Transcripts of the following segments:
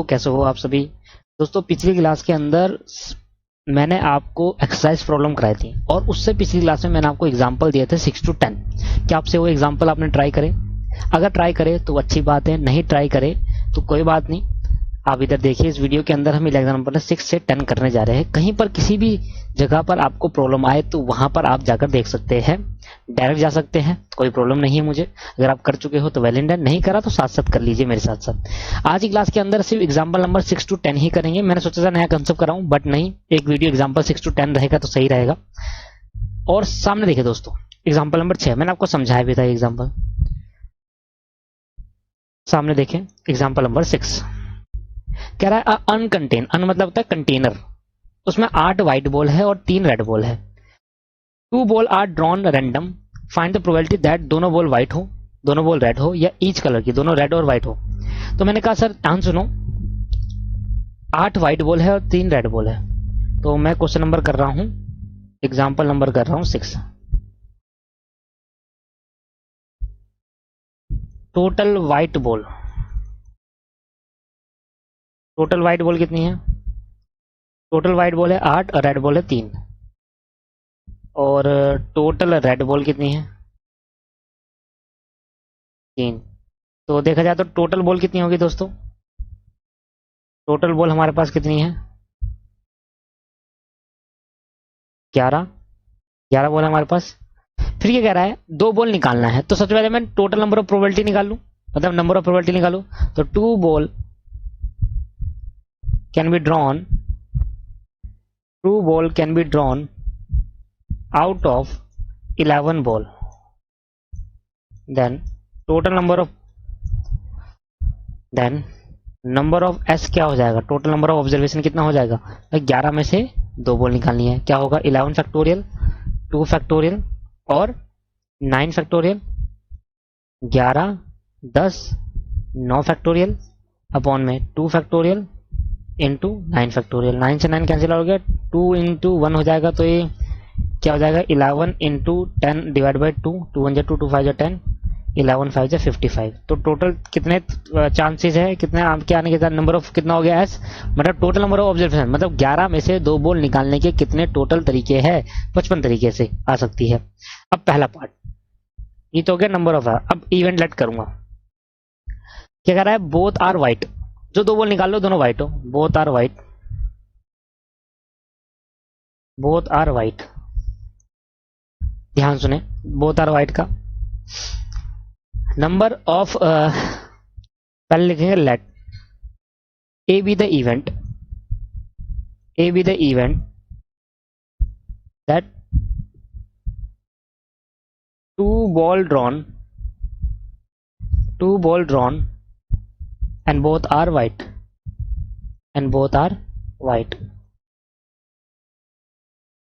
कैसे हो आप सभी दोस्तों। पिछली क्लास के अंदर मैंने आपको एक्सरसाइज प्रॉब्लम कराई थी और उससे पिछली क्लास में मैंने आपको एग्जांपल दिए थे 6 to 10। क्या आपसे वो एग्जांपल आपने ट्राई करे? अगर ट्राई करे तो अच्छी बात है, नहीं ट्राई करे तो कोई बात नहीं। आप इधर देखिए, इस वीडियो के अंदर हम एग्जाम्पल 6 से 10 करने जा रहे हैं। कहीं पर किसी भी जगह पर आपको प्रॉब्लम आए तो वहां पर आप जाकर देख सकते हैं, डायरेक्ट जा सकते हैं, कोई प्रॉब्लम नहीं है मुझे। अगर आप कर चुके हो तो वेल एंड डन, नहीं करा तो साथ साथ कर लीजिए मेरे साथ साथ। आज की क्लास के अंदर सिर्फ एग्जाम्पल नंबर 6 to 10 ही करेंगे। मैंने सोचा था नया कंसेप्ट कराऊं, बट नहीं, एक वीडियो एग्जाम्पल 6 to 10 रहेगा तो सही रहेगा। और सामने देखिए दोस्तों, एग्जाम्पल नंबर 6 मैंने आपको समझाया भी था। एग्जाम्पल सामने देखें, एग्जाम्पल नंबर 6 कह रहा है अनकंटेन, अन मतलब होता है कंटेनर, उसमें 8 व्हाइट बॉल है और 3 रेड बॉल है। 2 ball are drawn random, find the probability that दोनों बॉल व्हाइट हो, दोनों बॉल रेड हो, या ईच कलर की, दोनों रेड और व्हाइट हो। तो मैंने कहा सर ध्यान सुनो, 8 व्हाइट बॉल है और 3 रेड बॉल है। तो मैं क्वेश्चन नंबर कर रहा हूं, एग्जाम्पल नंबर कर रहा हूं 6। Total white ball, total white ball कितनी है? टोटल व्हाइट बॉल है 8 और रेड बॉल है 3। और टोटल रेड बॉल कितनी है? 3। तो देखा जाए तो टोटल बॉल कितनी होगी दोस्तों? टोटल बॉल हमारे पास कितनी है? 11 बॉल है हमारे पास। फिर ये कह रहा है 2 बॉल निकालना है, तो सबसे पहले मैं टोटल नंबर ऑफ प्रोबेबिलिटी निकाल लूं, मतलब नंबर ऑफ प्रोबेबिलिटी निकालू। तो 2 ball can be drawn, 2 ball can be drawn out of 11 ball, then total number of S क्या हो जाएगा? टोटल नंबर ऑफ ऑब्जर्वेशन कितना हो जाएगा? 11 में से 2 बॉल निकालनी है, क्या होगा? 11 फैक्टोरियल, 2 फैक्टोरियल और 9 फैक्टोरियल। 11, 10, 9 फैक्टोरियल अपॉन में 2 फैक्टोरियल इंटू 9 फैक्टोरियल। 9 से 9 कैंसिल हो गया, 2 इंटू 1 हो जाएगा, तो ये क्या हो जाएगा? 11 इंटू 10 डिवाइड बाई 2, 2 1 2, 2 5 10, 11 5 55। तो टोटल कितने चांसेस है, कितने आपके आने के साथ नंबर ऑफ कितना हो गया? एस मतलब टोटल नंबर ऑफ ऑब्जर्वेशन, मतलब 11 में से 2 बॉल निकालने के कितने टोटल तरीके हैं? 55 तरीके से आ सकती है। अब पहला पार्ट ये तो हो गया नंबर ऑफ। अब इवेंट लेट करूंगा। क्या कह रहा है? बोथ आर व्हाइट, जो 2 बॉल निकाल लो दोनों व्हाइट हो। Both are white, both are white, ध्यान सुने, बोथ आर व्हाइट का नंबर ऑफ पहले लिखेंगे let A be the event, A be the event that 2 ball drawn and both are white, and both are white.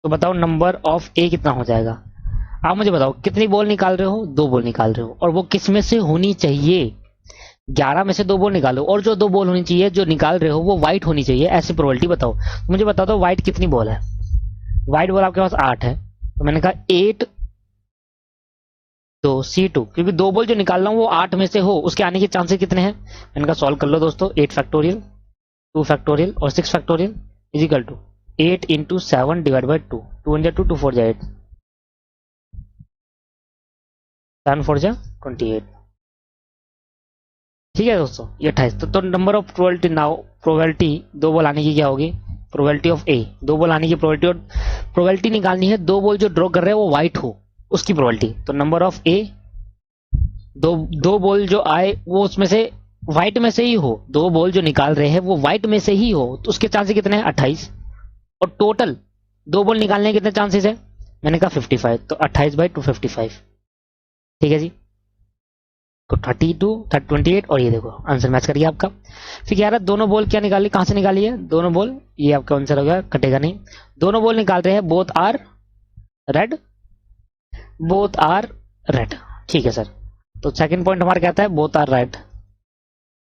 तो बताओ number of ए कितना हो जाएगा? आप मुझे बताओ कितनी बॉल निकाल रहे हो? 2 बॉल निकाल रहे हो, और वो किस में से होनी चाहिए? 11 में से 2 बॉल निकालो, और जो 2 बॉल होनी चाहिए जो निकाल रहे हो वो व्हाइट होनी चाहिए, ऐसी प्रोबेबिलिटी बताओ। मुझे बता दो व्हाइट कितनी बॉल है? व्हाइट बॉल आपके पास 8 है, तो मैंने कहा 8 2 C2, क्योंकि 2 बॉल जो निकाल रहा हूं वो 8 में से हो, उसके आने के चांसेस कितने हैं? मैंने कहा सॉल्व कर लो दोस्तों। 8 फैक्टोरियल, 2 फैक्टोरियल और 6 factorial is equal to 8 into 7 divide by 2, 2 1 2, 2 4 8, 7 4 28। ठीक है दोस्तों, ये 28। तो number of probability now, probability 2 ball आने की क्या होगी? प्रोबेबिलिटी ऑफ ए, 2 बॉल आने की प्रोबेबिलिटी, और प्रोबेबिलिटी निकालनी है 2 बॉल जो ड्रॉ कर रहे हैं वो व्हाइट हो, उसकी प्रोबेबिलिटी। तो नंबर ऑफ ए, दो बॉल जो आए वो उसमें से व्हाइट में से ही हो, 2 बॉल जो निकाल रहे हैं वो व्हाइट में से ही हो, तो उसके चांसेस कितने हैं? 28। और टोटल 2 बॉल निकालने के कितने चांसेस है? मैंने कहा 55, तो 28/255। ठीक है जी, तो 32 28, और ये देखो आंसर मैच कर गया आपका। फिर कह रहा है दोनों बॉल क्या निकाली, कहां से निकाली है? दोनों बॉल, ये आपका आंसर हो गया, कटेगा नहीं। दोनों बॉल निकाल रहे हैं both are red, both are red. ठीक है सर, तो सेकंड पॉइंट हमारा कहता है both are red.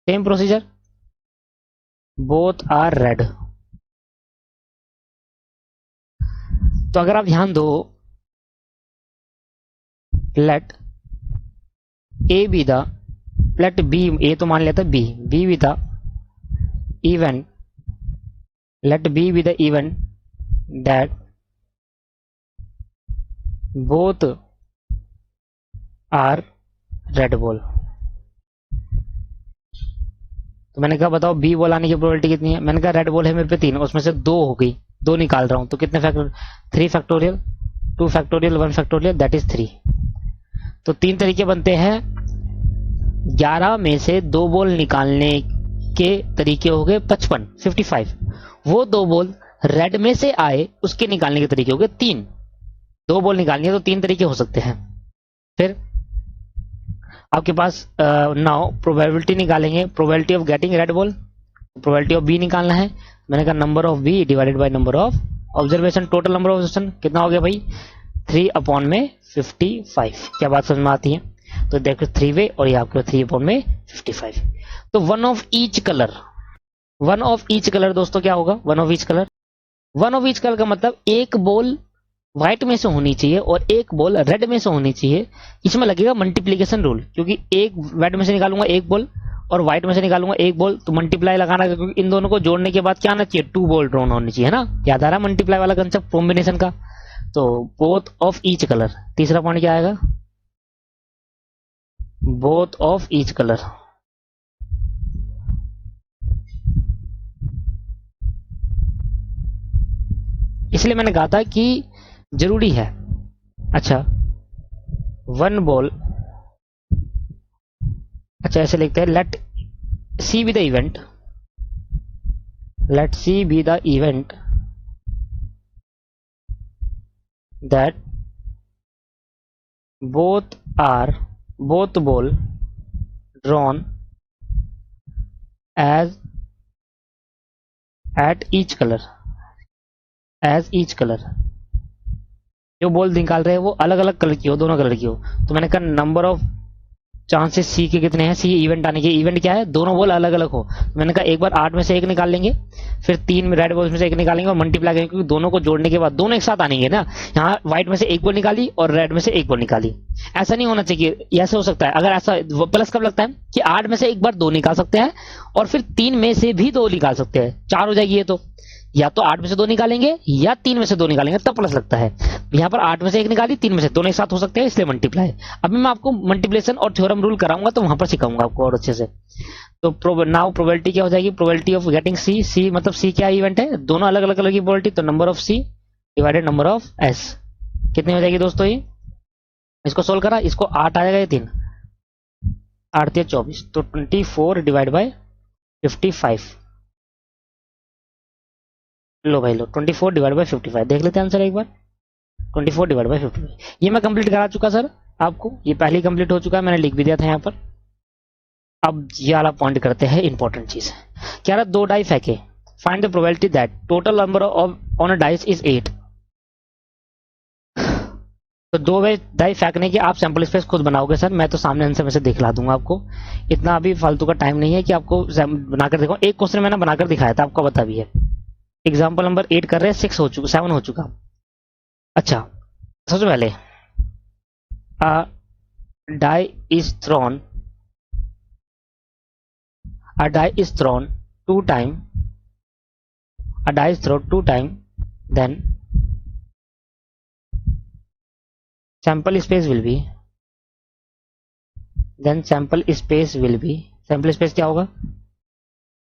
Same procedure, both are red. तो अगर आप ध्यान दो, let A be the, let B, A तो मान लेता है B be the event, let B be the event that both are red ball। तो मैंने कहा बताओ बी बॉल आने की प्रोबेबिलिटी कितनी है। मैंने कहा रेड बॉल है मेरे पे 3, उसमें से 2 हो गई, 2 निकाल रहा हूं तो कितने factorial, 3 factorial, 2 factorial, 1 factorial, that is 3। तो 3 तरीके बनते हैं। 11 में से 2 बॉल निकालने के तरीके हो गए 55। वो 2 बॉल रेड में से आए उसके निकालने के तरीके हो गए 3। 2 बॉल निकालनी है तो 3 तरीके हो सकते हैं। फिर आपके पास नाउ प्रोबेबिलिटी निकालेंगे, probability of getting red ball, probability of B निकालना है। मैंने कहा number of B divided by number of observation, total number of observation कितना हो गया भाई 3/55। क्या बात समझ में आती है। तो देखो 3 वे और ये आपको 3/55। तो one of each colour, one of each colour दोस्तों क्या होगा, one of each colour. One of each colour का मतलब एक बॉल व्हाइट में से होनी चाहिए और एक बॉल रेड में से होनी चाहिए। इसमें लगेगा मल्टीप्लीकेशन रूल, क्योंकि एक रेड में से निकालूंगा एक बॉल और व्हाइट में से निकालूंगा एक बॉल, तो मल्टीप्लाई लगाना, क्योंकि इन दोनों को जोड़ने के बाद क्या आना चाहिए, 2 बॉल ड्रॉन होनी चाहिए ना। याद आ रहा है मल्टीप्लाई वाला कंसेप्ट कॉम्बिनेशन का। तो बोथ ऑफ ईच कलर, तीसरा पॉइंट क्या आएगा, बोथ ऑफ ईच कलर। इसलिए मैंने कहा था कि जरूरी है। अच्छा वन बॉल, अच्छा ऐसे लिखते हैं, let C be the event, let C be the event that both ball drawn as at each color, as each color। जो बॉल निकाल रहे हैं वो अलग अलग कलर की हो, दोनों कलर की हो। तो मैंने कहा नंबर ऑफ चांसेस सी के कितने हैं, सी इवेंट आने के, इवेंट क्या है, दोनों बॉल अलग अलग हो। मैंने कहा एक बार 8 में से एक निकाल लेंगे, फिर 3 रेड बॉल्स में से एक निकालेंगे और मल्टीप्लाई करेंगे, क्योंकि दोनों को जोड़ने के बाद दोनों एक साथ आएंगे ना। यहाँ व्हाइट में से एक बॉल निकाली और रेड में से एक बॉल निकाली, ऐसा नहीं होना चाहिए। ऐसे हो सकता है, अगर ऐसा प्लस कब लगता है कि 8 में से एक बार 2 निकाल सकते हैं और फिर 3 में से भी 2 निकाल सकते हैं, 4 हो जाएगी ये। तो या तो 8 में से 2 निकालेंगे या 3 में से 2 निकालेंगे, तब प्लस लगता है। यहाँ पर 8 में से एक निकाली, 3 में से, दोनों एक साथ हो सकते हैं, इसलिए मल्टीप्लाई। अभी मैं आपको मल्टीप्लिकेशन और थ्योरम रूल कराऊंगा तो वहां पर सिखाऊंगा आपको और अच्छे से। तो नाउ प्रोबेबिलिटी क्या हो जाएगी, प्रोबेबिलिटी ऑफ गेटिंग सी, सी मतलब सी क्या इवेंट है, दोनों अलग अलग कलर की प्रोबेबिलिटी, तो number of C divided number of S कितनी हो जाएगी दोस्तों। ये इसको सोल्व करा, इसको 8 आएगा, ये 3, 8 × 24, तो 24 डिवाइड बाय 55। लो भाई लो, 24 डिवाइड बाय 55 देख लेते हैं आंसर एक बार। 24 डिवाइड बाय 55 ये मैं कंप्लीट करा चुका सर आपको, ये पहले ही कंप्लीट हो चुका है, मैंने लिख भी दिया था यहाँ पर। अब ये वाला पॉइंट करते हैं, इंपॉर्टेंट चीज क्या रहा, 2 डाई फेंके, find the probability that total number of on a dice is 8। तो 2 डाई फेंकने के आप सैंपल स्पेस खुद बनाओगे सर, मैं तो सामने आंसर में से दिखला दूंगा आपको, इतना अभी फालतू का टाइम नहीं है कि आपको बनाकर दिखाऊं। एक क्वेश्चन मैंने बनाकर दिखाया था, आपको पता भी है। एग्जाम्पल नंबर 8 कर रहे हैं, 6 हो चुका, 7 हो चुका। अच्छा सबसे पहले a die is thrown, a die is thrown 2 times, a die is thrown 2 times, then sample space will be, then sample space will be, sample space क्या होगा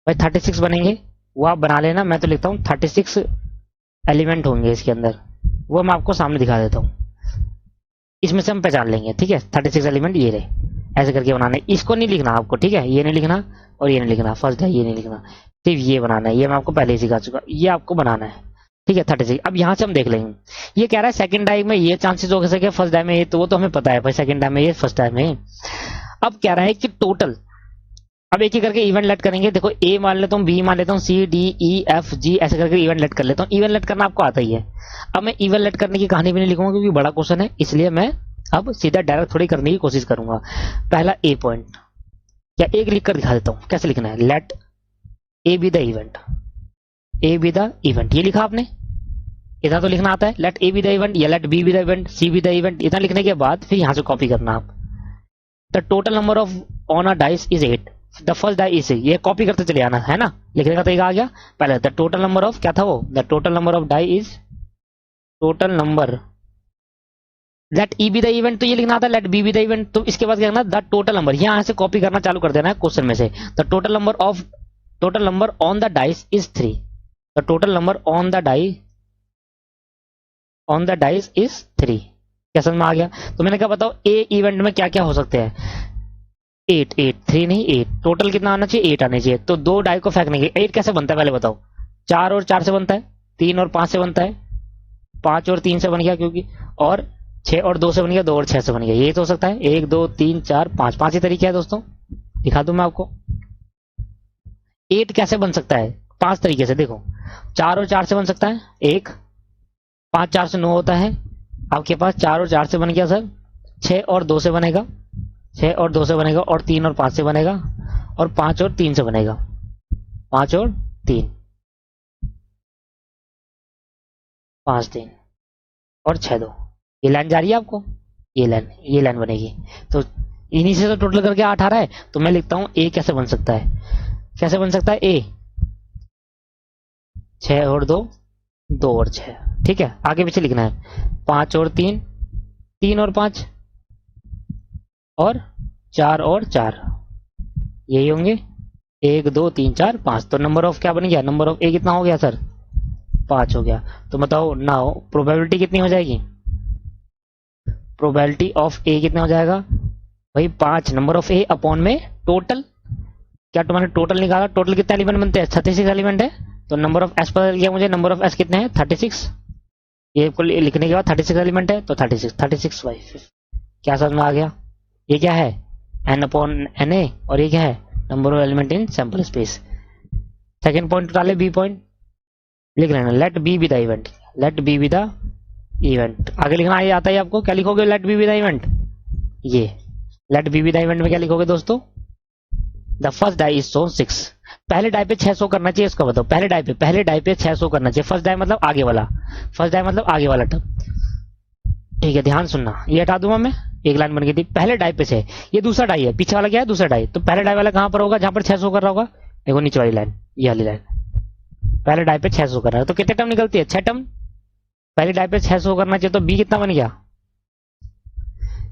भाई 36 बनेंगे, वो आप बना लेना, मैं तो लिखता हूँ 36 एलिमेंट होंगे इसके अंदर, वो मैं आपको सामने दिखा देता हूँ, इसमें से हम पहचान लेंगे, ठीक है। 36 एलिमेंट ये रहे, ऐसे करके बनाना है, इसको नहीं लिखना आपको, ठीक है, ये नहीं लिखना और ये नहीं लिखना, फर्स्ट है ये नहीं लिखना, सिर्फ ये बनाना है, ये मैं आपको पहले ही सिखा चुका, ये आपको बनाना है, ठीक है। 36 अब यहाँ से हम देख लेंगे, ये कह रहा है सेकंड डाई में ये चांसेस हो सके, फर्स्ट डाई में ये, तो वो तो हमें पता है भाई, सेकंड डाई में ये, फर्स्ट डाई में। अब कह रहा है कि टोटल, अब एक ही करके इवेंट लेट करेंगे, देखो ए मान लेता हूँ, बी मान लेता हूँ, C D E F G ऐसे करके इवेंट लेट कर लेता हूँ। इवेंट लेट करना आपको आता ही है। अब मैं इवेंट लेट करने की कहानी भी नहीं लिखूंगा क्योंकि बड़ा क्वेश्चन है, इसलिए मैं अब सीधा डायरेक्ट थोड़ी करने की कोशिश करूंगा। पहला ए पॉइंट, क्या एक लिख कर दिखा देता हूं, कैसे लिखना है, let A be the event, A be the event, ये लिखा आपने, इतना तो लिखना आता है, let A be the event या let B be the event, C be the event, इतना लिखने के बाद फिर यहां से कॉपी करना आप। The total number of on a dice is 8, the first die is, ये कॉपी करते चले आना है ना, लिखने का तरीका आ गया। पहले द टोटल नंबर ऑफ, क्या था वो, the total number of die is total number, let E be the event, तो ये लिखना था let B be the event. तो इसके बाद क्या करना, द टोटल नंबर, यहां से कॉपी करना चालू कर देना है क्वेश्चन में से। The total number on the dice is 3, the total number on the dice is 3। क्या समझ में आ गया? तो मैंने कहा बताओ ए इवेंट में क्या क्या हो सकते हैं। 8 3 नहीं 8, टोटल कितना आना चाहिए, 8 आने चाहिए। तो 2 डाई को फेंकने के, 8 कैसे बनता है पहले बताओ। 4 और 4 से बनता है, 3 और 5 से बनता है, 5 और 3 से बन गया क्योंकि, और 6 और 2 से बन गया, 2 और 6 से बन गया। ये तो हो सकता है 1 2 3 4 5, 5 ही तरीके है दोस्तों, दिखा दूं मैं आपको। 8 कैसे बन सकता है, 5 तरीके से देखो। 4 और 4 से बन सकता है 1, 5 4 से 9 होता है आपके पास, 4 और 4 से बन गया सर। 6 और 2 से बनेगा, 6 और 2 से बनेगा, और 3 और 5 से बनेगा, और 5 और 3 से बनेगा, 5 और 3, 5 3 और 6 2। ये लाइन जा रही है आपको, ये लाइन बनेगी। तो इन्हीं से तो टोटल करके 8 आ रहा है। तो मैं लिखता हूं ए कैसे बन सकता है, कैसे बन सकता है ए, 6 और 2, 2 और 6, ठीक है। आगे पीछे लिखना है 5 और 3, 3 और 5, और 4 और 4, यही होंगे 1 2 3 4 5। तो नंबर ऑफ क्या बन गया, नंबर ऑफ ए कितना हो गया सर, 5 हो गया। तो बताओ नाउ प्रोबेबिलिटी कितनी हो जाएगी, प्रोबेबिलिटी ऑफ ए कितना हो जाएगा भाई, 5 नंबर ऑफ ए अपॉन में टोटल, क्या तुम्हारे टोटल निकाला, टोटल कितने एलिमेंट बनते हैं, 36 एलिमेंट है। तो नंबर ऑफ एस पता गया मुझे, नंबर ऑफ एस कितने हैं 36, ये को लिखने के बाद 36 एलिमेंट है, तो 36 बाई 5, क्या समझ में आ गया। ये क्या है n अपॉन एन ए, और ये क्या है number of element in sample space. Second point डाले बी पॉइंट, लिख लेना let B be the event, let B be the event. आगे लिखना ये आता है आपको, क्या लिखोगे let B be the event, ये let B be the event में क्या लिखोगे दोस्तों, the first die is shown 6, पहले डाई पे 6 शो करना चाहिए, इसका बताओ। पहले डाई पे 6 शो करना चाहिए, फर्स्ट डाई मतलब आगे वाला, फर्स्ट डाई मतलब आगे वाला टर्म, ठीक है। ध्यान सुनना, ये हटा दूंगा मैं, एक लाइन बन गई थी। पहले डाई पे 6, ये दूसरा डाई है, पीछे वाला क्या है दूसरा डाई। तो पहले डाई वाला कहां पर होगा, जहां पर 6 शो कर रहा होगा, देखो नीचे वाली लाइन, ये वाली लाइन, पहले डाई पे 6 शो कर रहा है। तो कितने टर्म निकलती है, 6 टर्म। पहले डाई पे 6 शो करना चाहिए, तो बी कितना बन गया,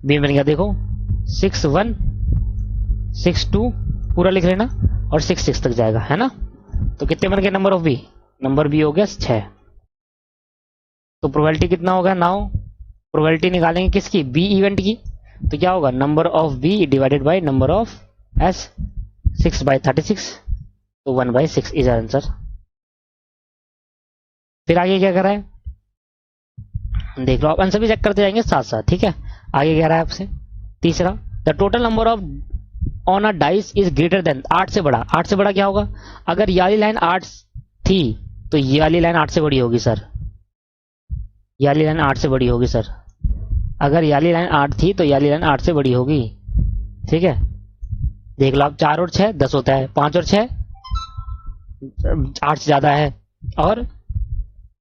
बी बन गया देखो 6 1 6 2, पूरा लिख लेना, और 6 6 तक जाएगा है ना। तो कितने बन गए number of B, number B हो गया 6। तो प्रोबेबिलिटी कितना होगा नाउ, प्रोबेबिलिटी निकालेंगे किसकी, बी इवेंट की। तो क्या होगा number of B divided by number of S, 6 by 36, तो 1 बाई 6 इज आंसर। फिर आगे क्या कर रहा है देख लो, आप आंसर भी चेक करते जाएंगे साथ साथ, ठीक है। आगे कह रहा है आपसे तीसरा, the total number of on a dice is greater than, 8 से बड़ा, 8 से बड़ा क्या होगा, अगर ये वाली लाइन 8 थी तो ये वाली लाइन 8 से बड़ी होगी सर, ये वाली लाइन 8 से बड़ी होगी सर। अगर ये वाली लाइन 8 थी तो ये वाली लाइन 8 से बड़ी होगी, ठीक है। देख लो आप 4 और 6 10 होता है, 5 और 6 8 से ज्यादा है, और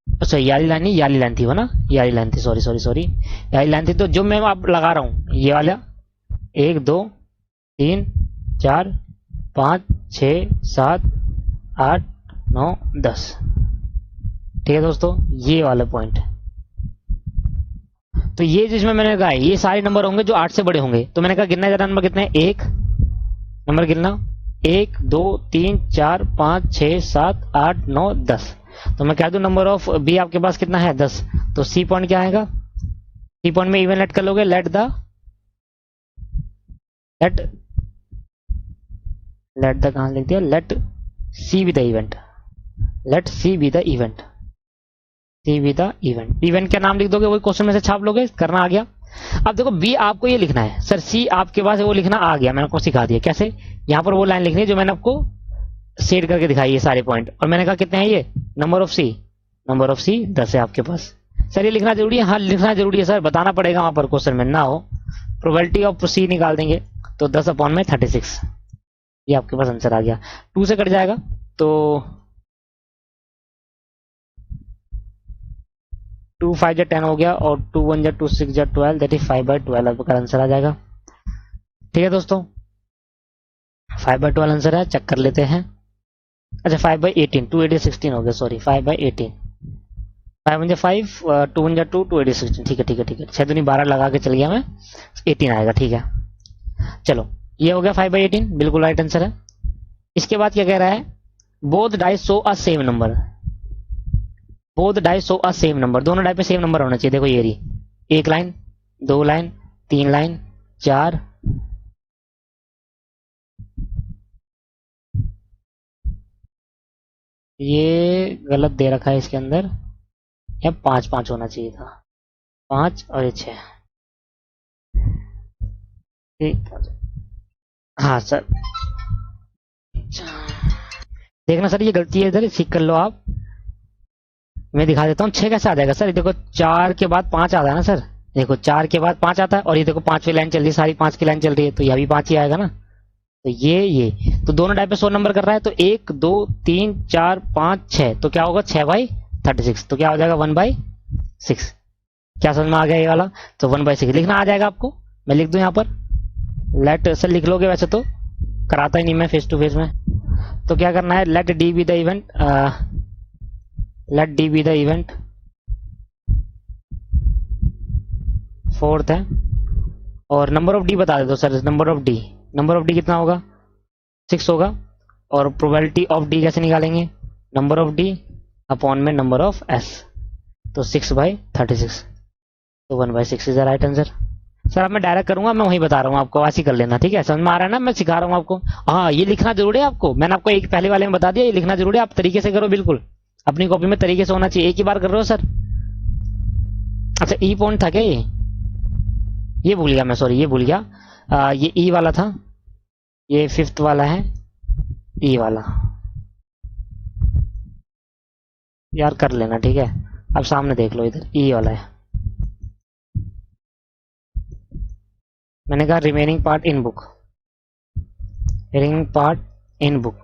अच्छा ये वाली लाइन नहीं, ये वाली लाइन थी वो ना, ये वाली लाइन थी, सॉरी ये वाली लाइन थी। तो जो मैं आप लगा रहा हूं ये वाला 1 2 3 4 5 6 7 8 9 10, ठीक है दोस्तों, ये वाला पॉइंट। तो ये जिसमें मैंने कहा ये सारे नंबर होंगे जो 8 से बड़े होंगे। तो मैंने कहा गिनना जरा नंबर कितने, एक नंबर गिनना, 1 2 3 4 5 6 7 8 9 10। तो मैं कह दूं नंबर ऑफ बी आपके पास कितना है 10। तो सी पॉइंट क्या आएगा, सी पॉइंट में इवन लेट कर लोगे, लेट द कहां लिख दिया, let C be the event, let C be the event, C be the event. Event का नाम लिख दोगे, वही क्वेश्चन में से छाप लोगे, करना आ गया। अब देखो बी आपको ये लिखना है सर, सी आपके पास है वो लिखना आ गया, मैंने आपको सिखा दिया कैसे। यहाँ पर वो लाइन लिखनी है जो मैंने आपको सेट करके दिखाई है सारे पॉइंट, और मैंने कहा कितने हैं ये, नंबर ऑफ सी 10 है आपके पास। सर ये लिखना जरूरी है, हाँ लिखना जरूरी है सर, बताना पड़ेगा वहां पर क्वेश्चन में ना हो। प्रोबेबिलिटी ऑफ सी निकाल देंगे, तो 10 अपॉन में 36, ये आपके पास आंसर आ गया। 2 से कट जाएगा तो 2 5 जा 10 हो गया, और 2 1 जा 2 6 जा 12, दैट इज 5/12 आपका आंसर आ जाएगा, ठीक है दोस्तों। 5/12 आंसर है, चेक कर लेते हैं। अच्छा 5/18, 2 8 16 हो गया, सॉरी 5/18, 5 1 5, 2 1 2, 2 8 16, ठीक है ठीक है ठीक है, 6 दूनी 12 लगा के चल गया मैं, 18 आएगा, ठीक है। चलो ये हो गया 5/18, बिल्कुल राइट आंसर है। इसके बाद क्या कह रहा है, बोथ डाइस शो अ same number, both dice show अ सेम नंबर, दोनों डाई पे सेम नंबर होना चाहिए। देखो ये रही, एक लाइन, 2 लाइन, 3 लाइन, 4, ये गलत दे रखा है इसके अंदर, या 5 5 होना चाहिए था, 5 और 6, ठीक। हाँ सर, देखना सर ये गलती है, इधर ठीक कर लो आप, मैं दिखा देता हूँ 6 कैसे आ जाएगा सर। ये देखो 4 के बाद 5 आता है ना सर, देखो 4 के बाद 5 आता है, और ये देखो 5वीं लाइन चल रही है, सारी 5 की लाइन चल रही है, तो यह भी 5 ही आएगा ना। तो ये तो दोनों टाइप पे 100 नंबर कर रहा है, तो 1 2 3 4 5 6, तो क्या होगा 6/36, तो क्या हो जाएगा 1/6। क्या समझ में आ गया ये वाला, तो 1/6 लिखना आ जाएगा आपको, मैं लिख दूं यहाँ पर, लेट सर लिख लोगे, वैसे तो कराता ही नहीं मैं फेस टू फेस में। तो क्या करना है, let D be the event, let D be the event, 4th है, और नंबर ऑफ डी बता दे दो sir, number of D, number of D कितना होगा, 6 होगा, और प्रोबेबिलिटी ऑफ डी कैसे निकालेंगे, नंबर ऑफ डी अपॉन में नंबर ऑफ एस, तो 6/36, तो 1/6 is the right answer. Sir अब मैं डायरेक्ट करूंगा, मैं वही बता रहा हूँ आपको, ऐसे कर लेना, ठीक है, समझ में आ रहा है ना, मैं सिखा रहा हूँ आपको। हाँ ये लिखना जरूरी है आपको, मैंने आपको एक पहले वाले में बता दिया, ये लिखना जरूरी है, आप तरीके से करो, बिल्कुल अपनी कॉपी में तरीके से होना चाहिए, एक ही बार कर रहे हो सर। अच्छा ई पॉइंट था क्या, ये भूल गया मैं, सॉरी ये भूल गया, ये ई वाला था, ये 5th वाला है, ई वाला यार कर लेना, ठीक है। अब सामने देख लो, इधर ई वाला है, मैंने कहा remaining part in book, remaining part in book,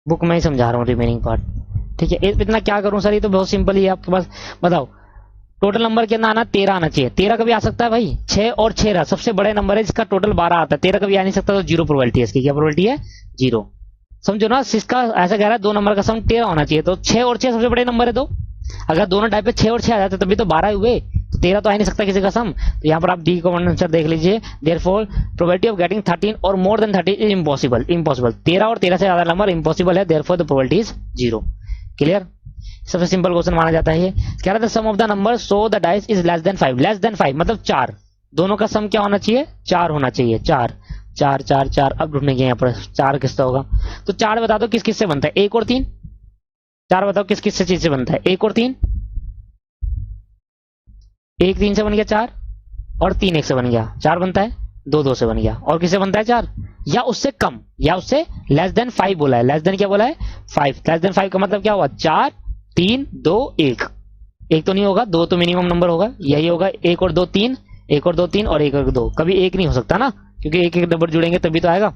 book में ही समझा रहा हूँ रिमेनिंग पार्ट, ठीक है। इतना क्या करूं सर, ये तो बहुत सिंपल ही है आपके पास, बताओ टोटल नंबर कितना आना, 13 आना चाहिए, 13 कभी आ सकता है भाई, 6 और 6 रहा, सबसे बड़े नंबर है जिसका टोटल 12 आता है, 13 कभी आ नहीं सकता, तो 0 प्रोबेबिलिटी है इसकी, क्या प्रोबेबिलिटी है 0, समझो ना। इसका ऐसा कह रहा है 2 नंबर का सम 13 होना चाहिए, तो 6 और 6 सबसे बड़े नंबर है, तो अगर दोनों टाइप पे 6 और 6 आ जाते तभी तो 12 हुए, तो 13 तो आ नहीं सकता किसी का सम, तो यहाँ पर आप डी कॉमन आंसर देख लीजिए, therefore probability of getting 13 or more than 30 is impossible, impossible, 13 और 13 से ज्यादा नंबर इम्पॉसिबल है, therefore the probability is 0, clear. सबसे सिंपल क्वेश्चन माना जाता है ये, कह रहा था sum of the number so the dice is less than 5, less than 5 मतलब 4, दोनों का सम क्या होना चाहिए, 4 होना चाहिए, 4 4 4 4, अब ढूंढने के यहाँ पर 4 किसका होगा, तो 4 बता दो किस किस से बनता है, 1 और 3, 4 बताओ किस किस से चीज से बनता है, 1 और 3, 1 3 से बन गया 4, और 3 1 से बन गया 4 बनता है, 2 2 से बन गया, और किससे बनता है 4, या उससे कम, या उससे लेस देन 5 बोला है, लेस देन क्या बोला है 5, लेस देन 5 का मतलब क्या हुआ, 4 3 2 1, 1 तो नहीं होगा, 2 तो मिनिमम नंबर होगा, यही होगा 1 और 2 3, 1 और 2 3, और 1 और 2, कभी 1 नहीं हो सकता ना, क्योंकि एक एक नंबर जुड़ेंगे तभी तो आएगा।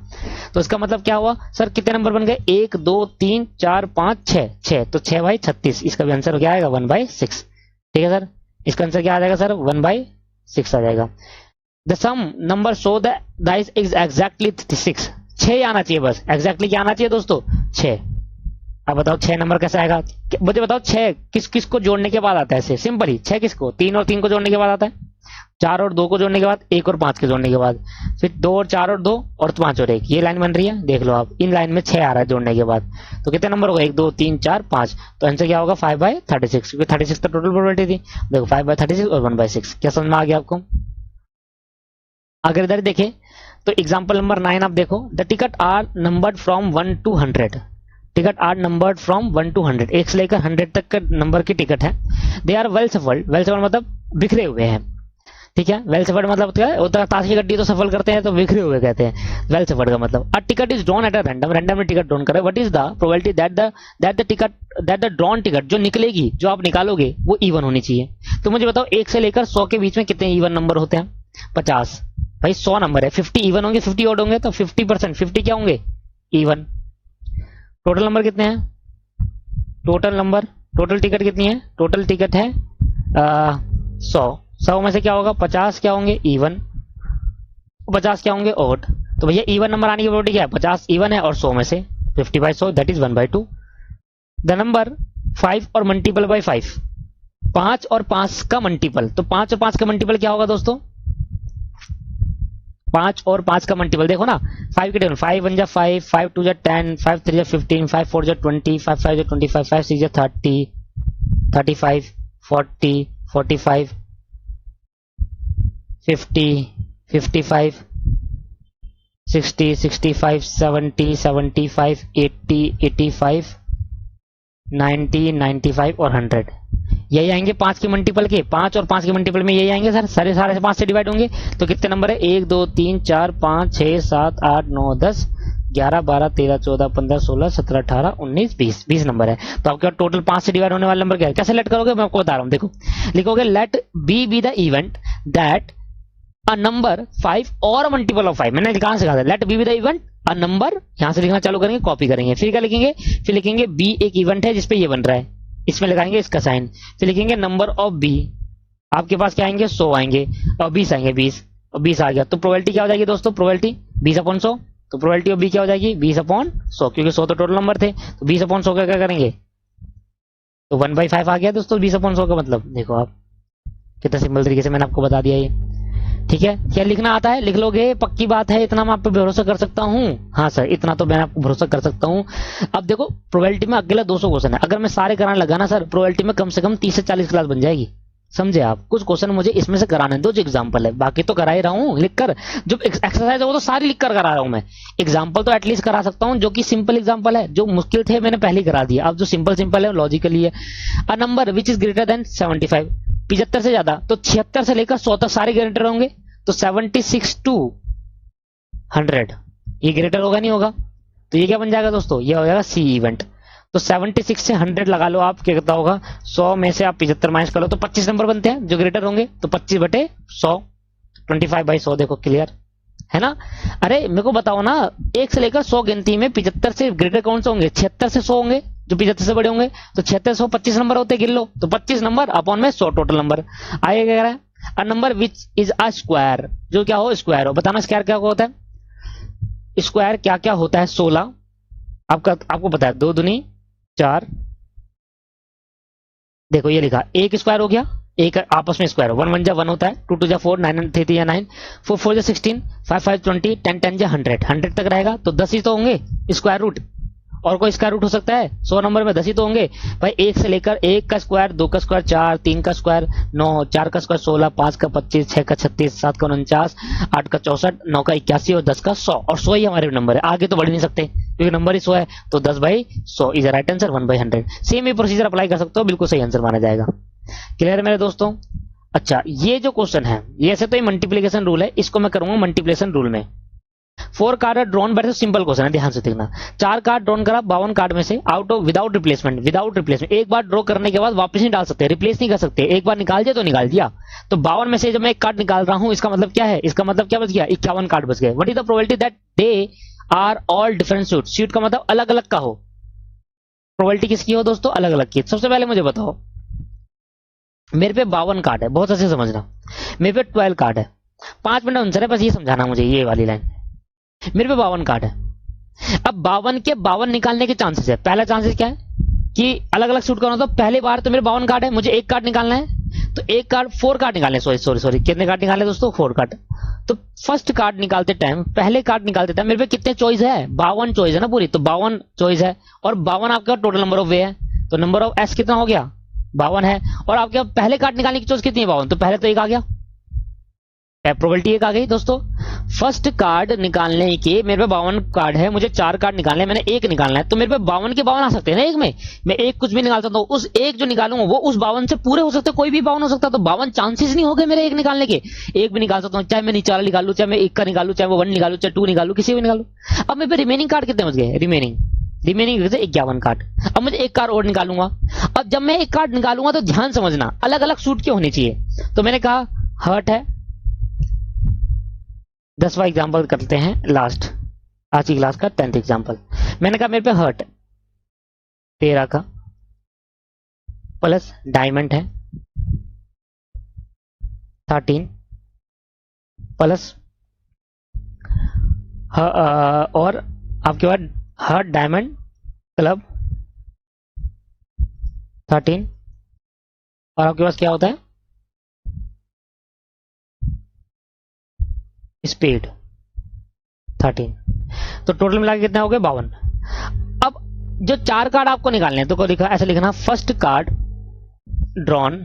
तो इसका मतलब क्या हुआ सर, कितने नंबर बन गए, 1 2 3 4 5 6, 6, तो 6/36, इसका भी आंसर क्या आएगा 1/6, ठीक है सर, इसका आंसर क्या आ जाएगा सर 1/6 आ जाएगा। The sum number so the dice is exactly 6, 6 आना चाहिए बस, एग्जैक्टली क्या आना चाहिए दोस्तों 6। अब बताओ 6 नंबर कैसे आएगा, मुझे बताओ 6 किस किस को जोड़ने के बाद आता है, ऐसे सिंपल ही 6 किसको, 3 और 3 को जोड़ने के बाद आता है, 4 और 2 को जोड़ने के बाद, 1 और 5 के जोड़ने के बाद, फिर 2 और 4 और 2 और 5 और 1, ये लाइन बन रही है, देख लो आप, इन लाइन में 6 आ रहा है जोड़ने के बाद, तो कितने नंबर होगा 1 2 3 4 5, तो आंसर क्या होगा 5/36, क्योंकि 36 तो टोटल प्रोबेबिलिटी थी, देखो 5/36 और 1/6, क्या समझ में आ गया आपको। अगर इधर देखें तो एग्जाम्पल नंबर 9 आप देखो, the ticket are numbered from 1 to 100, ticket are numbered from 1 to 100, 1 से लेकर 100 तक का नंबर की टिकट है, they are well shuffled, well shuffled मतलब बिखरे हुए हैं, ठीक है, वेल सफल्ड मतलब क्या है, होता है ताश की गड्डी तो सफल करते हैं तो बिखरे हुए कहते हैं, वेल सफल्ड का मतलब, a ticket is drawn at a random, random में टिकट ड्रॉन करे, what is the probability that the drawn ticket जो निकलेगी, जो आप निकालोगे वो इवन होनी चाहिए। तो मुझे बताओ 1 से लेकर 100 के बीच में कितने इवन नंबर होते हैं, 50, भाई 100 नंबर है, 50 इवन होंगे 50 ऑड होंगे, तो 50%, 50 क्या होंगे इवन। टोटल नंबर कितने हैं, टोटल नंबर, टोटल टिकट कितनी है, टोटल टिकट है 100, 100 में से क्या होगा 50 क्या होंगे इवन, 50 क्या होंगे ऑड, तो भैया इवन नंबर आने की प्रोबेबिलिटी क्या है, 50 इवन है और 100 में से 50/100 दैट इज 1/2। द नंबर 5 और मल्टीपल बाय 5, 5 और 5 का मल्टीपल, तो 5 और 5 का मल्टीपल क्या होगा दोस्तों, 5 और 5 का मल्टीपल देखो ना, 5 के टेबल 5 1 जा 5, 5 2 जा 10, 5 3 जा 15, 5 4 जा 20, 5 5 जा 25, 5 6 जा 30, 35, 40, 45, 50, 55, 60, 65, 70, 75, 80, 85, 90, 95 और 100, यही आएंगे 5 के मल्टीपल के, 5 और 5 के मल्टीपल में यही आएंगे सर, सारे सारे 5 से डिवाइड होंगे। तो कितने नंबर है, 1 2 3 4 5 6 7 8 9 10 11 12 13 14 15 16 17 18 19 20 नंबर है। तो आपके पास टोटल 5 से डिवाइड होने वाला नंबर क्या है, कैसे लेट करोगे मैं आपको बता रहा हूँ। देखो लिखोगे let B the event that a number 5 और मल्टीपल ऑफ 5, मैंने कहां से कहा था, let B the event a number, यहां से लिखना चालू करेंगे, कॉपी करेंगे, फिर क्या लिखेंगे, फिर लिखेंगे बी एक इवेंट है जिसपे ये बन रहा है, इसमें लगाएंगे इसका साइन, फिर लिखेंगे नंबर ऑफ बी, आपके पास क्या आएंगे 100 आएंगे और 20 आएंगे, 20 और 20 आ गया, तो प्रोबेबिलिटी क्या हो जाएगी दोस्तों, प्रोबेबिलिटी 20/100, तो प्रोबेबिलिटी ऑफ बी क्या हो जाएगी 20/100, क्योंकि 100 तो टोटल नंबर थे, तो 20/100 का क्या करेंगे, तो 1/5 आ गया दोस्तों 20/100 का मतलब, देखो आप कितना सिंपल तरीके से मैंने आपको बता दिया ये, ठीक है। क्या लिखना आता है लिख लोगे, पक्की बात है, इतना मैं आप पे भरोसा कर सकता हूँ, हाँ सर इतना तो मैं आपको भरोसा कर सकता हूँ। अब देखो प्रोबेबिलिटी में अगला 200 क्वेश्चन है, अगर मैं सारे कराने लगा ना सर, प्रोबेबिलिटी में कम से कम 30 से 40 क्लास बन जाएगी, समझे आप। कुछ क्वेश्चन मुझे इसमें से कराने दो जो एग्जांपल है, बाकी तो करा ही रहा हूँ लिखकर, जो एक्सरसाइज है वो तो सारी लिखकर करा रहा हूँ मैं, एग्जांपल तो एटलीस्ट करा सकता हूँ, जो कि सिंपल एग्जांपल है, जो मुश्किल थे मैंने पहले करा दिया, अब जो सिंपल सिंपल है लॉजिकली है। A number which is greater than 75, 75 से ज्यादा, तो 76 से लेकर 100 तक सारे ग्रेटर होंगे, तो 76 to 100 ये ग्रेटर होगा नहीं होगा, तो ये क्या बन जाएगा दोस्तों, ये हो जाएगा सी इवेंट। तो 76 से 100 लगा लो आप, क्या होगा 100 में से आप 75 माइनस कर लो तो 25 नंबर बनते हैं जो ग्रेटर होंगे, तो 25/100 25/100, देखो क्लियर है ना। अरे मेरे को बताओ ना, 1 से लेकर 100 गिनती में 75 से ग्रेटर कौन से होंगे, 76 से 100 होंगे जो 75 से बड़े होंगे, तो 76 100 25 नंबर होते गिन लो, तो 25 नंबर अपॉन में 100 टोटल नंबर आएगा। क्या कह रहा है, a number which is a square, जो क्या हो स्क्वायर हो, बताना स्क्वायर क्या होता है, स्क्वायर क्या क्या होता है, 16 आपको पता है, 2 दूनी 4, देखो ये लिखा एक स्क्वायर हो गया, एक आपस में स्क्वायर, 1 1 जा 1 होता है, 2 2 जा 4, 9 3 3 जा 9, 4 4 जा 16, 5 5 20, 10 10 जा 100, 100 तक रहेगा, तो 10 ही तो होंगे स्क्वायर रूट, और कोई स्क्वायर रूट हो सकता है, 100 नंबर में 10 ही तो होंगे भाई। 1 से लेकर 1 का स्क्वायर, 2 का स्क्वायर 4, 3 का स्क्वायर 9, 4 का स्क्वायर 16, 5 का 25, 6 का 36, 7 का 49, 8 का 64, 9 का 81 और 10 का 100, और 100 ही हमारे नंबर है, आगे तो बढ़ नहीं सकते क्योंकि नंबर ही 100 है, तो 10/100 is right answer, 1/100। Same he procedure apply कर सकते हो, बिल्कुल सही आंसर माना जाएगा। क्लियर है मेरे दोस्तों। अच्छा ये जो क्वेश्चन है, ये ऐसे तो ये मल्टीप्लीकेशन रूल है, इसको मैं करूंगा मल्टीप्लिकेशन रूल में। 4 card drawn versus simple question है, ध्यान से देखना। 4 कार्ड ड्रॉन करा 52 कार्ड में से, आउट ऑफ विदाउट रिप्लेसमेंट, एक बार ड्रॉ करने के बाद वापस नहीं डाल सकते, रिप्लेस नहीं कर सकते, एक बार निकाल दिया तो निकाल दिया। तो 52 में से जब मैं एक कार्ड निकाल रहा हूं, इसका मतलब क्या है, इसका मतलब क्या बच गया, 51 कार्ड बच गए। What is the probability that they are all different suit का मतलब अलग अलग का हो, प्रोबेबिलिटी किसकी हो दोस्तों, अलग अलग की। सबसे पहले मुझे बताओ, मेरे पे 52 कार्ड है, बहुत अच्छे समझना, मेरे पे 12 कार्ड है, 5 मिनट आंसर है, बस ये समझाना मुझे, ये वाली लाइन, मेरे पे 52 कार्ड है। अब 52 के 52 निकालने के चांसेस है, पहला चांसेस क्या है कि अलग अलग सूट करना, तो पहली बार तो मेरे 52 कार्ड है, मुझे एक कार्ड निकालना है, तो एक कार्ड 4 कार्ड निकालने, सॉरी कितने कार्ड निकालने दोस्तों, 4 कार्ड। तो फर्स्ट कार्ड निकालते टाइम, पहले कार्ड निकालते टाइम मेरे पे कितने चॉइस है, 52 चॉइस है ना पूरी, तो 52 चॉइस है, और 52 आपका टोटल नंबर ऑफ वे है, तो नंबर ऑफ एस कितना हो गया 52 है, और आपके पहले कार्ड निकालने की चॉइस कितनी है 52, तो पहले तो एक आ गया, प्रोबेबिलिटी एक आ गई दोस्तों। फर्स्ट कार्ड निकालने के मेरे पे 52 कार्ड है, मुझे 4 कार्ड निकालने हैं, मैंने एक निकालना है, तो मेरे पे 52 के 52 आ सकते हैं ना एक में, मैं एक कुछ भी निकाल सकता हूँ, उस एक जो निकालूंगा वो उस 52 से पूरे हो सकते हैं, कोई भी 52 हो सकता है, तो 52 चांसेस नहीं हो गए मेरे एक निकालने के, एक भी निकाल सकता हूँ, चाहे मैं नीचे वाला निकालू, चाहे मैं एक का निकालू, चाहे वो 1 निकालू, चाहे 2 निकालू, किसी भी निकालू। अब मेरे पे रिमेनिंग कार्ड कितने बच गए, रिमेनिंग 51 कार्ड। अब मुझे एक कार्ड और निकालूंगा, अब जब मैं एक कार्ड निकालूंगा तो ध्यान समझना अलग अलग सूट के होने चाहिए, तो मैंने कहा हर्ट है, 10वां एग्जाम्पल करते हैं लास्ट, आज की क्लास का 10th एग्जाम्पल। मैंने कहा मेरे पे हर्ट 13 का प्लस डायमंड है 13 प्लस और आपके पास हार्ट डायमंड क्लब 13, और आपके पास क्या होता है स्पीड 13। तो टोटल मिला के कितना हो गया 52। अब जो 4 कार्ड आपको निकालने हैं तो को लिखा ऐसे लिखना फर्स्ट कार्ड ड्रॉन,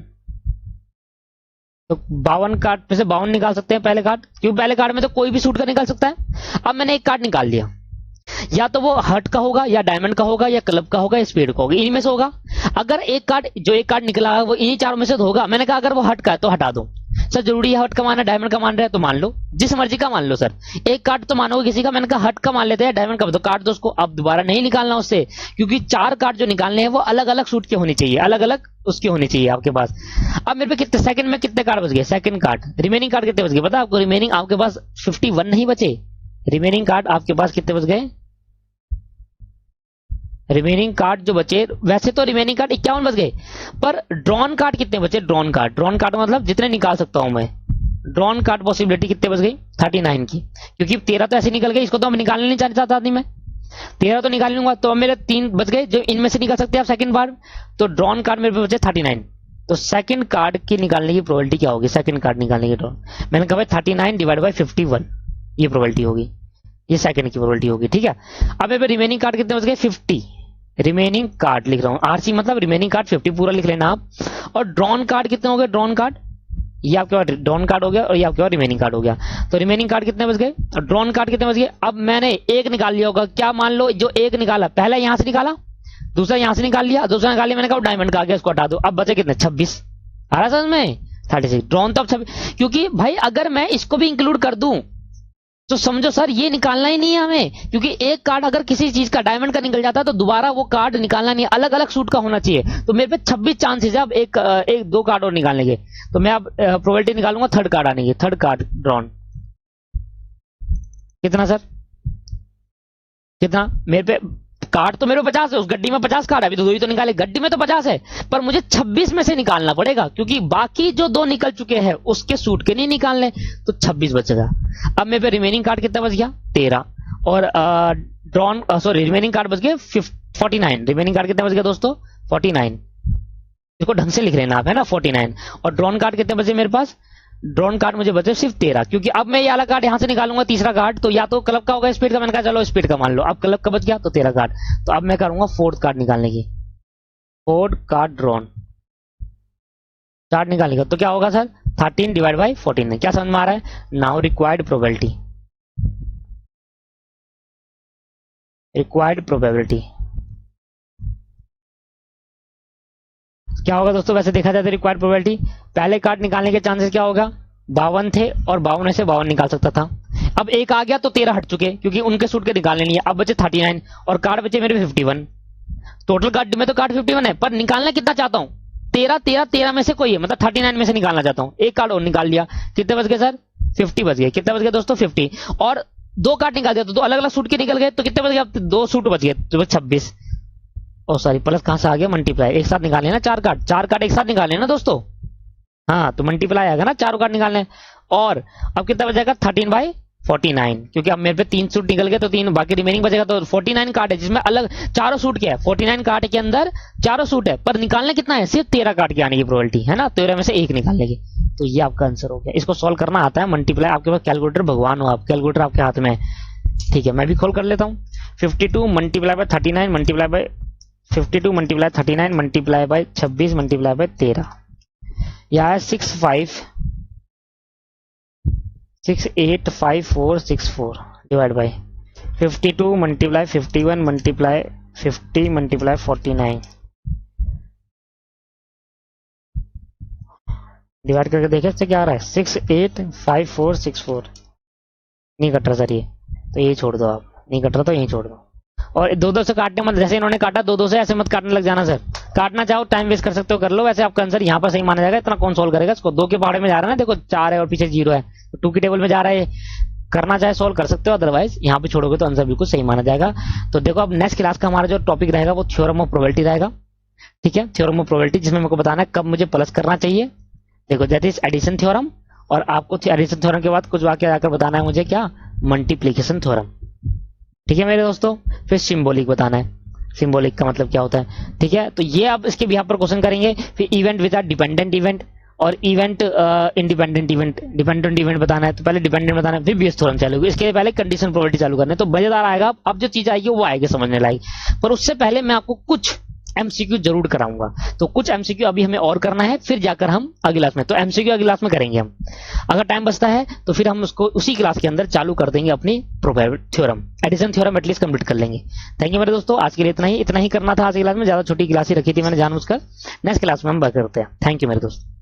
तो 52 कार्ड में से 52 निकाल सकते हैं पहले कार्ड, क्योंकि पहले कार्ड में तो कोई भी सूट का निकाल सकता है। अब मैंने एक कार्ड निकाल लिया, या तो वो हर्ट का होगा या डायमंड का होगा या क्लब का होगा या स्पीड का होगा, इन्हीं में से होगा। अगर एक कार्ड निकला है वो इन्हीं चारों में से तो होगा। मैंने कहा अगर वो हर्ट का है तो हटा दो। सर जरूरी है हर्ट का मानना, डायमंड का मान रहे हैं तो मान लो, जिस मर्जी का मान लो सर। एक कार्ड तो मानोगे किसी का, मैंने कहा हर्ट का मान लेते हैं, डायमंड का तो कार्ड दो उसको। अब दोबारा नहीं निकालना उससे, क्योंकि 4 कार्ड जो निकालने हैं वो अलग अलग सूट के होने चाहिए, अलग अलग उसके होने चाहिए आपके पास। अब मेरे पे कितने सेकंड में कितने कार्ड बच गए, सेकंड कार्ड रिमेनिंग कार्ड कितने बच गए पता है आपको? रिमेनिंग आपके पास 51 नहीं बचे, रिमेनिंग कार्ड आपके पास कितने बच गए? रिमेनिंग कार्ड जो बचे, वैसे तो रिमेनिंग कार्ड 51 बच गए, पर ड्रॉन कार्ड कितने बचे? ड्रॉन कार्ड मतलब जितने निकाल सकता हूं मैं। ड्रॉन कार्ड पॉसिबिलिटी कितने बच गई? 39 की, क्योंकि 13 तो ऐसे निकल गए, इसको तो हम निकालने नहीं चाहता था मैं, 13 तो निकाल लूंगा। तो अब मेरे 3 बच गए जो इनमें से निकाल सकते हैं आप सेकंड बार। तो ड्रॉन कार्ड मेरे पे बचे 39। तो सेकंड कार्ड की निकालने की प्रोबेबिलिटी क्या होगी? सेकंड कार्ड निकालने की ड्रॉन मैंने कहा 39 डिवाइड बाई 51, ये प्रोबेबिलिटी होगी, ये सेकंड की प्रोबेबिलिटी होगी। ठीक है, अब मेरे पे रिमेनिंग कार्ड कितने बच गए? 50। रिमेनिंग कार्ड लिख रहा हूं, आरसी मतलब रिमेनिंग कार्ड 50 पूरा लिख लेना आप। और ड्रॉन कार्ड कितने हो गए? ड्रॉन कार्ड ये आपके पास ड्रॉन कार्ड हो गया और ये आपके पास रिमेनिंग कार्ड हो गया। तो रिमेनिंग कार्ड कितने बच गए और ड्रॉन कार्ड कितने बच गए? अब मैंने एक निकाल लिया होगा, क्या मान लो जो एक निकाला, पहला यहां से निकाला, दूसरा यहां से निकाल लिया, दूसरा निकाल लिया, मैंने कहा डायमंड का आ गया, इसको हटा दो। अब बचे कितने? 26 आ रहा समझ में? 36 ड्रॉन तो अब 26, क्योंकि भाई अगर मैं इसको भी इंक्लूड कर दूं तो समझो सर ये निकालना ही नहीं है हमें, क्योंकि एक कार्ड अगर किसी चीज का डायमंड का निकल जाता है तो दोबारा वो कार्ड निकालना नहीं है, अलग अलग सूट का होना चाहिए। तो मेरे पे 26 चांसेस है अब एक 2 कार्ड और निकालने के। तो मैं अब प्रोबेबिलिटी निकालूंगा थर्ड कार्ड आने की, थर्ड कार्ड ड्रॉन कितना सर? कितना मेरे पे कार्ड तो मेरे 50 है, उस गड्डी में 50 कार्ड है, अभी तो 2 ही तो निकाले, गड्डी में तो 50 है, पर मुझे 26 में से निकालना पड़ेगा, क्योंकि बाकी जो 2 निकल चुके हैं उसके सूट के नहीं निकालने, तो 26 बचेगा। अब मेरे पे रिमेनिंग कार्ड कितना बच गया? 13। और ड्रॉन सॉरी रिमेनिंग कार्ड बच गए 49। रिमेनिंग कार्ड कितना बच गया दोस्तों? 49। इसको ढंग से लिख लेना आप, है ना, 49। और ड्रॉन कार्ड कितने बचे मेरे पास? ड्रॉन कार्ड मुझे बचे सिर्फ 13, क्योंकि अब मैं ये वाला कार्ड यहां से निकालूंगा, तीसरा कार्ड, तो या तो क्लब का होगा स्पीड का, मैंने कहा चलो स्पीड का मान लो। अब क्लब का बच गया तो 13 कार्ड। तो अब मैं करूंगा फोर्थ कार्ड निकालने की, फोर्थ कार्ड ड्रॉन कार्ड निकालने का। तो क्या होगा सर? 13 डिवाइड बाई 14 है, क्या समझ में आ रहा है? Now required probability, required probability क्या होगा दोस्तों? वैसे देखा जाए तो रिक्वायर्ड प्रोबेबिलिटी, पहले कार्ड निकालने के चांसेस क्या होगा? 52 थे और 52 में से 52 निकाल सकता था। अब एक आ गया तो 13 हट चुके, क्योंकि उनके सूट के निकालने नहीं है। अब बचे 39 और कार्ड बचे मेरे 51। टोटल कार्ड में तो कार्ड 51 है, पर निकालना कितना चाहता हूं? 13 में से कोई है, मतलब 39 में से निकालना चाहता हूं। एक कार्ड और निकाल लिया, कितने बच गए सर? 50 बच गए। कितने बच गए दोस्तों? 50। और 2 कार्ड निकाल दिया तो 2 अलग अलग सूट के निकल गए, तो कितने बच गए? अब 2 सूट बच गए, तो 26। ओ सॉरी, प्लस कहां से आ गया? मल्टीप्लाई, एक साथ निकाले ना 4 कार्ड एक साथ निकाले ना दोस्तों। हाँ, तो मल्टीप्लाई आएगा ना, 4 कार्ड निकालने। और अब कितना बचेगा? 13/49, क्योंकि अब मेरे पे 3 सूट निकल गए तो 3 बाकी रिमेनिंग बचेगा। तो 49 कार्ड है जिसमें अलग चारों सूट के है, 49 कार्ड के अंदर चारों सूट है, पर निकालने कितना है? सिर्फ 13 कार्ड की आने की प्रोबेबिलिटी है ना, 13 में से एक निकालने की। तो ये आपका आंसर हो गया। इसको सॉल्व करना आता है, मल्टीप्लाई, आपके पास कैलकुलेटर भगवान हो आप, कैलकुलेटर आपके हाथ में है। ठीक है, मैं भी खोल कर लेता हूँ। 52 multiply by 39 multiply by 52 multiply 39 multiply by 26 multiply by 13, यह है 685464 divide by 52 multiply 51 multiply 50 multiply 49 divide करके देखे इससे क्या आ रहा है? 685464। नहीं कट रहा सर ये, तो यही छोड़ दो आप, नहीं कट रहा तो यही छोड़ दो। और 2-2 से काटने मत, जैसे इन्होंने काटा 2-2 से ऐसे मत काटने लग जाना सर। काटना चाहो टाइम वेस्ट कर सकते हो, कर लो, वैसे आपका आंसर यहाँ पर सही माना जाएगा। इतना कौन सोल्व करेगा इसको? 2 के पहाड़े में जा रहा है ना, देखो 4 है और पीछे 0 है, तो 2 की टेबल में जा रहा है। करना चाहे सोल्व कर सकते हो, अदरवाइज यहाँ पे छोड़ोगे तो आंसर बिल्कुल सही माना जाएगा। तो देखो अब नेक्स्ट क्लास का हमारा जो टॉपिक रहेगा वो थ्योरम ऑफ प्रोबेबिलिटी रहेगा। ठीक है, थ्योरम ऑफ प्रोबेबिलिटी, जिसमें मेरे को बताना है कब मुझे प्लस करना चाहिए। देखो दैट इज एडिशन थ्योरम, और आपको एडिशन थ्योरम के बाद कुछ वाक्य आकर बताना है मुझे क्या? Multiplication theorem. ठीक है मेरे दोस्तों। फिर सिंबॉलिक बताना है, सिंबॉलिक का मतलब क्या होता है, ठीक है। तो ये आप इसके बिहाफ पर क्वेश्चन करेंगे। फिर इवेंट विद डिपेंडेंट इवेंट और event independent event, dependent event बताना है। तो पहले डिपेंडेंट बताना है, फिर बेस थ्योरम चालू होगी। इसके पहले कंडीशन प्रोबेबिलिटी चालू करना है। तो मजेदार आएगा। अब जो चीज आएगी वो आएगी समझने लायक। पर उससे पहले मैं आपको कुछ एमसीक्यू जरूर कराऊंगा। तो कुछ एमसीक्यू अभी हमें और करना है, फिर जाकर हम अगली क्लास में, तो एमसीक्यू अगली क्लास में करेंगे हम। अगर टाइम बचता है तो फिर हम उसको उसी क्लास के अंदर चालू कर देंगे अपनी probability theorem, addition theorem at least complete कर लेंगे। थैंक यू मेरे दोस्तों, आज के लिए इतना ही करना था। आज की क्लास में ज्यादा छोटी क्लास ही रखी थी मैंने जानबूझकर। नेक्स्ट क्लास में हम बात करते हैं। थैंक यू मेरे दोस्तों।